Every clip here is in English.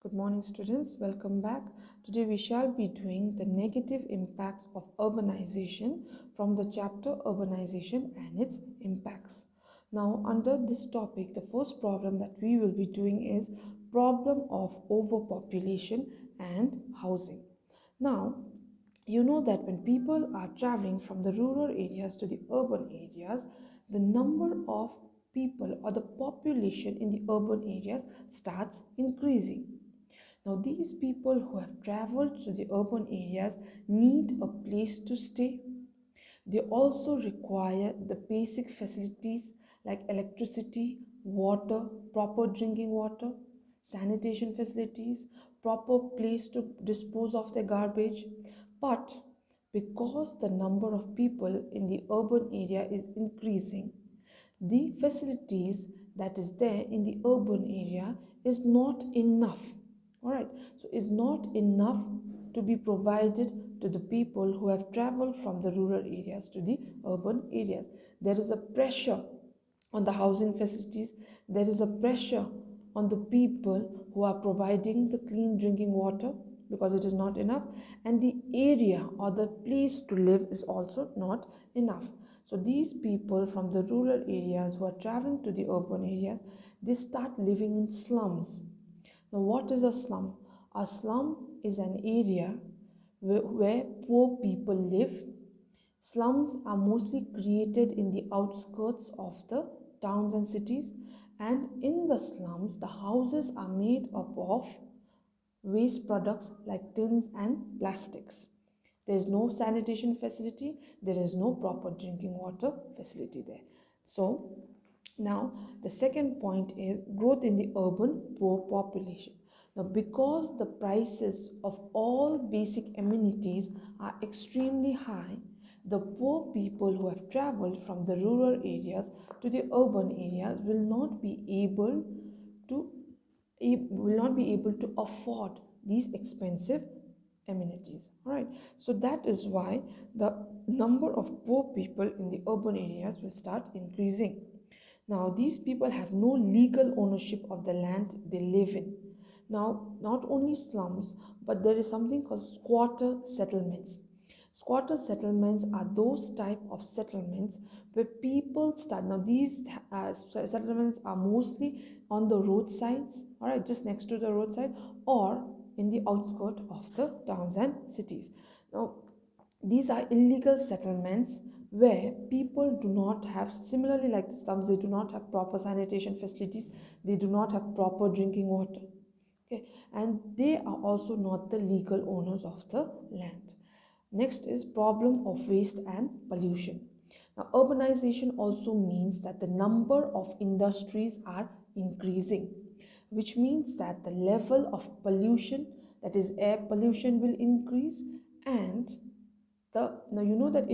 Good morning, students. Welcome back. Today we shall be doing the negative impacts of urbanization from the chapter Urbanization and its Impacts. Now, under this topic, the first problem that we will be doing is problem of overpopulation and housing. Now, you know that when people are traveling from the rural areas to the urban areas, the number of people or the population in the urban areas starts increasing. Now, these people who have traveled to the urban areas need a place to stay. They also require the basic facilities like electricity, water, proper drinking water, sanitation facilities, proper place to dispose of their garbage. But because the number of people in the urban area is increasing, the facilities that is there in the urban area is not enough. All right, so it's not enough to be provided to the people who have traveled from the rural areas to the urban areas. There is a pressure on the housing facilities, there is a pressure on the people who are providing the clean drinking water because it is not enough, and the area or the place to live is also not enough. So these people from the rural areas who are traveling to the urban areas, they start living in slums. Now, what is a slum? A slum is an area where poor people live. Slums are mostly created in the outskirts of the towns and cities, and in the slums, the houses are made up of waste products like tins and plastics. There is no sanitation facility, there is no proper drinking water facility there. So, now the second point is growth in the urban poor population. Now, because the prices of all basic amenities are extremely high, the poor people who have traveled from the rural areas to the urban areas to will not be able to afford these expensive amenities. All right, so that is why the number of poor people in the urban areas will start increasing. Now, these people have no legal ownership of the land they live in. Now, not only slums, but there is something called squatter settlements. Squatter settlements are those type of settlements where people start. Now, these settlements are mostly on the roadsides, all right, just next to the roadside, or in the outskirts of the towns and cities. Now, these are illegal settlements where people do not have, similarly like the slums, they do not have proper sanitation facilities, they do not have proper drinking water. Okay, and they are also not the legal owners of the land. Next is problem of waste and pollution. Now, urbanization also means that the number of industries are increasing, which means that the level of pollution, that is air pollution, will increase. And now you know that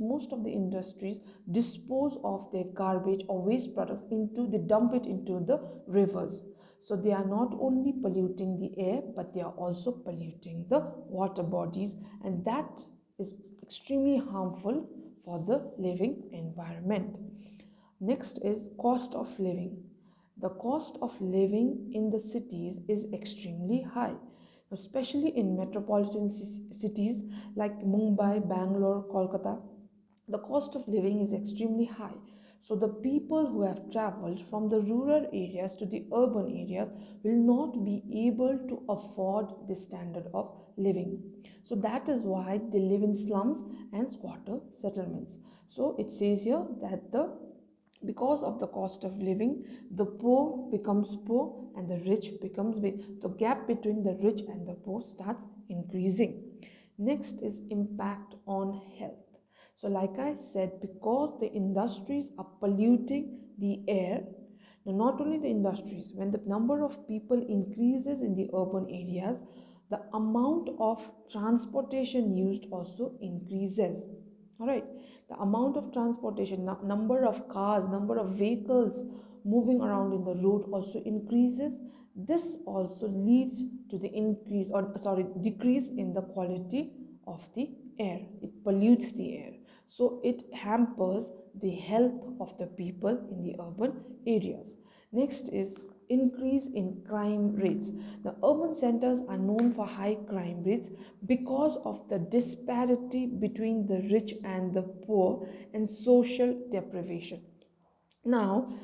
most of the industries dispose of their garbage or waste products into, they dump it into the rivers. So they are not only polluting the air, but they are also polluting the water bodies, and that is extremely harmful for the living environment. Next is cost of living. The cost of living in the cities is extremely high, especially in metropolitan cities like Mumbai, Bangalore, Kolkata. The cost of living is extremely high. So the people who have traveled from the rural areas to the urban areas will not be able to afford this standard of living. So that is why they live in slums and squatter settlements. So it says here that because of the cost of living, the poor becomes poor and the rich becomes big. The gap between the rich and the poor starts increasing. Next is impact on health. So like I said, because the industries are polluting the air, now not only the industries, when the number of people increases in the urban areas, the amount of transportation used also increases. All right, the amount of transportation, number of cars, number of vehicles moving around in the road also increases. This also leads to the decrease in the quality of the air. It pollutes the air, so it hampers the health of the people in the urban areas. Next is increase in crime rates. The urban centers are known for high crime rates because of the disparity between the rich and the poor and social deprivation. Now,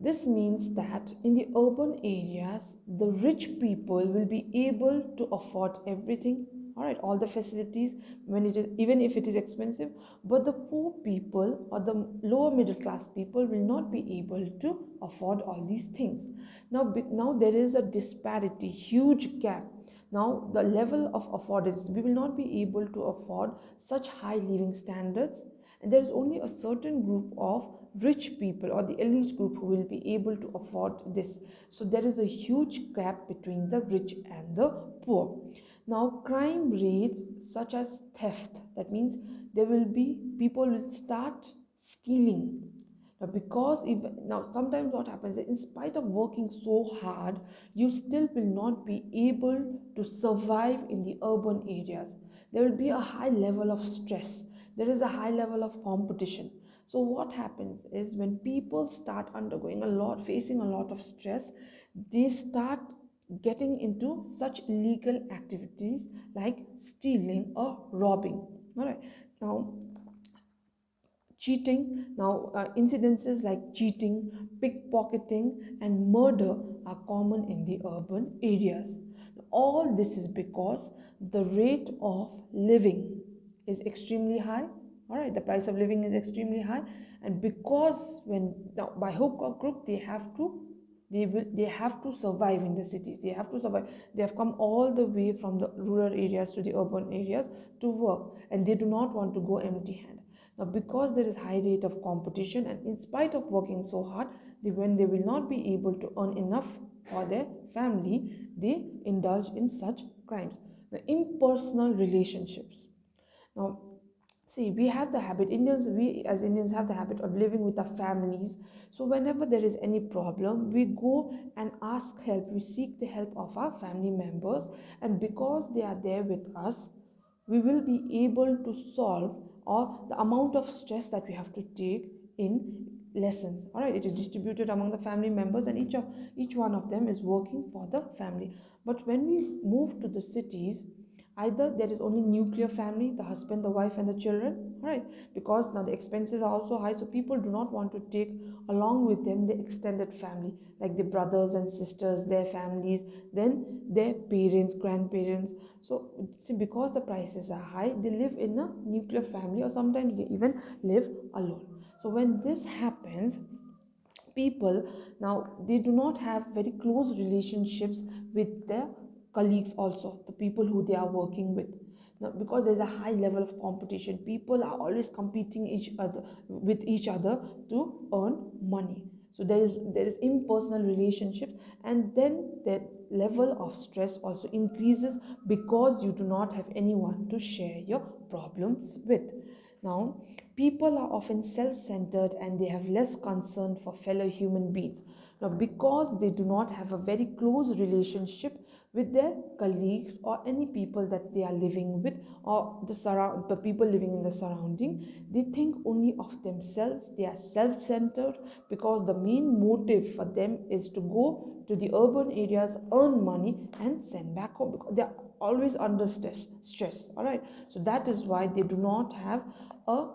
this means that in the urban areas, the rich people will be able to afford everything, all right, all the facilities when it is, even if it is expensive, but the poor people or the lower middle class people will not be able to afford all these things. Now there is a disparity, huge gap. Now the level of affordance, we will not be able to afford such high living standards, and there is only a certain group of rich people or the elite group who will be able to afford this. So there is a huge gap between the rich and the poor. Now crime rates such as theft, that means there will be people will start stealing. Now because if now sometimes what happens is, in spite of working so hard, you still will not be able to survive in the urban areas. There will be a high level of stress, there is a high level of competition. So what happens is, when people start undergoing a lot, facing a lot of stress, they start getting into such illegal activities like stealing or robbing. All right. Now cheating, incidences like cheating, pickpocketing and murder are common in the urban areas. All this is because the rate of living is extremely high. All right, the price of living is extremely high, and because when now by hook or crook they have to survive in the cities, they have to survive, they have come all the way from the rural areas to the urban areas to work, and they do not want to go empty handed. Now because there is high rate of competition, and in spite of working so hard, when they will not be able to earn enough for their family, they indulge in such crimes. The impersonal relationships. Now see, we have the habit, we as Indians have the habit of living with our families. So whenever there is any problem, we go and ask help, we seek the help of our family members, and because they are there with us, we will be able to solve, or the amount of stress that we have to take in lessons. All right, it is distributed among the family members, and each one of them is working for the family. But when we move to the cities, either there is only nuclear family, the husband, the wife and the children, right? Because now the expenses are also high, so people do not want to take along with them the extended family, like the brothers and sisters, their families, then their parents, grandparents. So see, because the prices are high, they live in a nuclear family, or sometimes they even live alone. So when this happens, people now, they do not have very close relationships with their colleagues, also the people who they are working with. Now because there's a high level of competition, people are always competing each other with each other to earn money. So there is impersonal relationships, and then that level of stress also increases because you do not have anyone to share your problems with. Now, people are often self centered and they have less concern for fellow human beings. Now, because they do not have a very close relationship with their colleagues or any people that they are living with, or the people living in the surrounding, they think only of themselves. They are self centered because the main motive for them is to go to the urban areas, earn money, and send back home, because they are always under stress. All right, so that is why they do not have a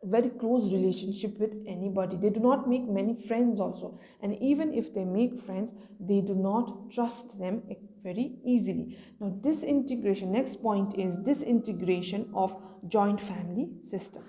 very close relationship with anybody. They do not make many friends also, and even if they make friends, they do not trust them very easily. Now disintegration, next point is disintegration of joint family system.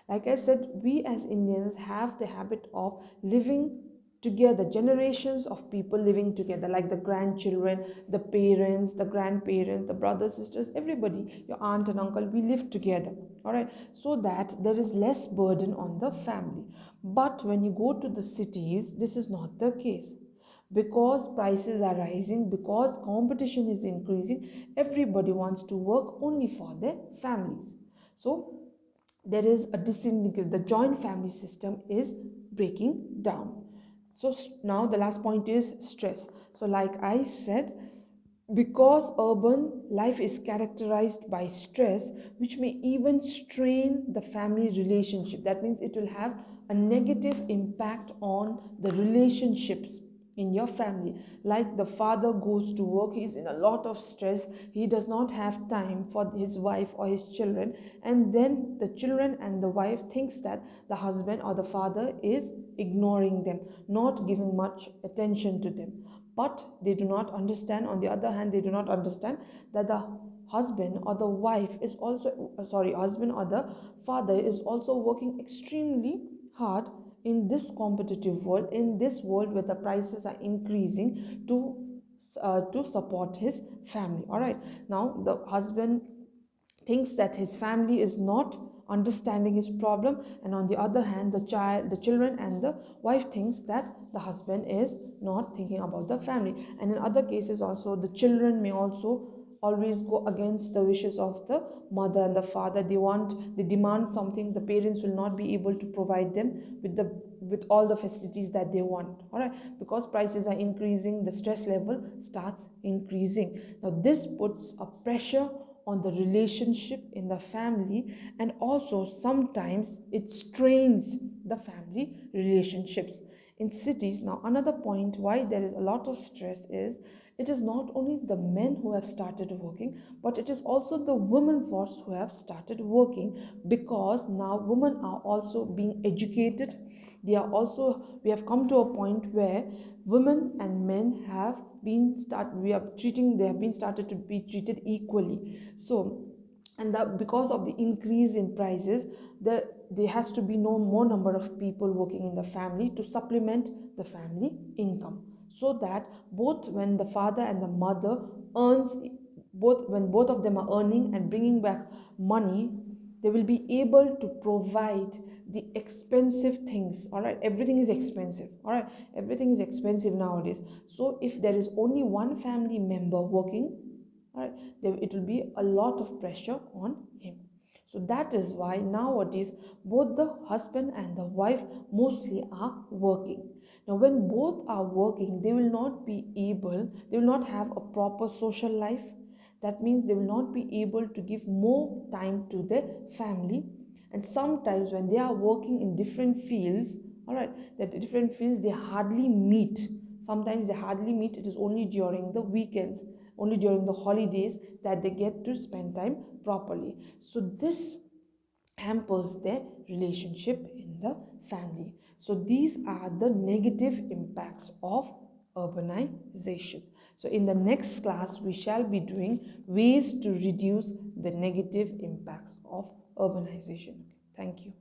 Like I said, we as Indians have the habit of living together, generations of people living together, like the grandchildren, the parents, the grandparents, the brothers, sisters, everybody, your aunt and uncle, we live together. All right, so that there is less burden on the family. But when you go to the cities, this is not the case, because prices are rising, because competition is increasing, everybody wants to work only for their families. So there is a disintegration, the joint family system is breaking down. So now the last point is stress. So like I said, because urban life is characterized by stress, which may even strain the family relationship, that means it will have a negative impact on the relationships in your family. Like the father goes to work, he's in a lot of stress, he does not have time for his wife or his children, and then the children and the wife thinks that the husband or the father is ignoring them, not giving much attention to them. But they do not understand, on the other hand, they do not understand that the husband or the wife is also husband or the father is also working extremely hard in this competitive world, in this world where the prices are increasing, to support his family. All right, now the husband thinks that his family is not understanding his problem, and on the other hand, the children and the wife thinks that the husband is not thinking about the family. And in other cases also, the children may also always go against the wishes of the mother and the father. They demand something, the parents will not be able to provide them with all the facilities that they want. All right, because prices are increasing, the stress level starts increasing. Now this puts a pressure on the relationship in the family, and also sometimes it strains the family relationships in cities. Now another point why there is a lot of stress is, it is not only the men who have started working, but it is also the women force who have started working, because now women are also being educated. We have come to a point where women and men have been start we are treating they have been started to be treated equally. So, and because of the increase in prices, there has to be no more number of people working in the family to supplement the family income, so that both when the father and the mother earns, both of them are earning and bringing back money, they will be able to provide the expensive things. All right, everything is expensive. All right, everything is expensive nowadays. So if there is only one family member working, all right, it will be a lot of pressure on him. So that is why nowadays both the husband and the wife mostly are working. Now when both are working, they will not have a proper social life. That means they will not be able to give more time to their family. And sometimes when they are working in different fields, all right, that different fields, they hardly meet. Sometimes they hardly meet. It is only during the weekends, only during the holidays, that they get to spend time properly. So this hampers their relationship in the family. So these are the negative impacts of urbanization. So in the next class, we shall be doing ways to reduce the negative impacts of urbanization. Thank you.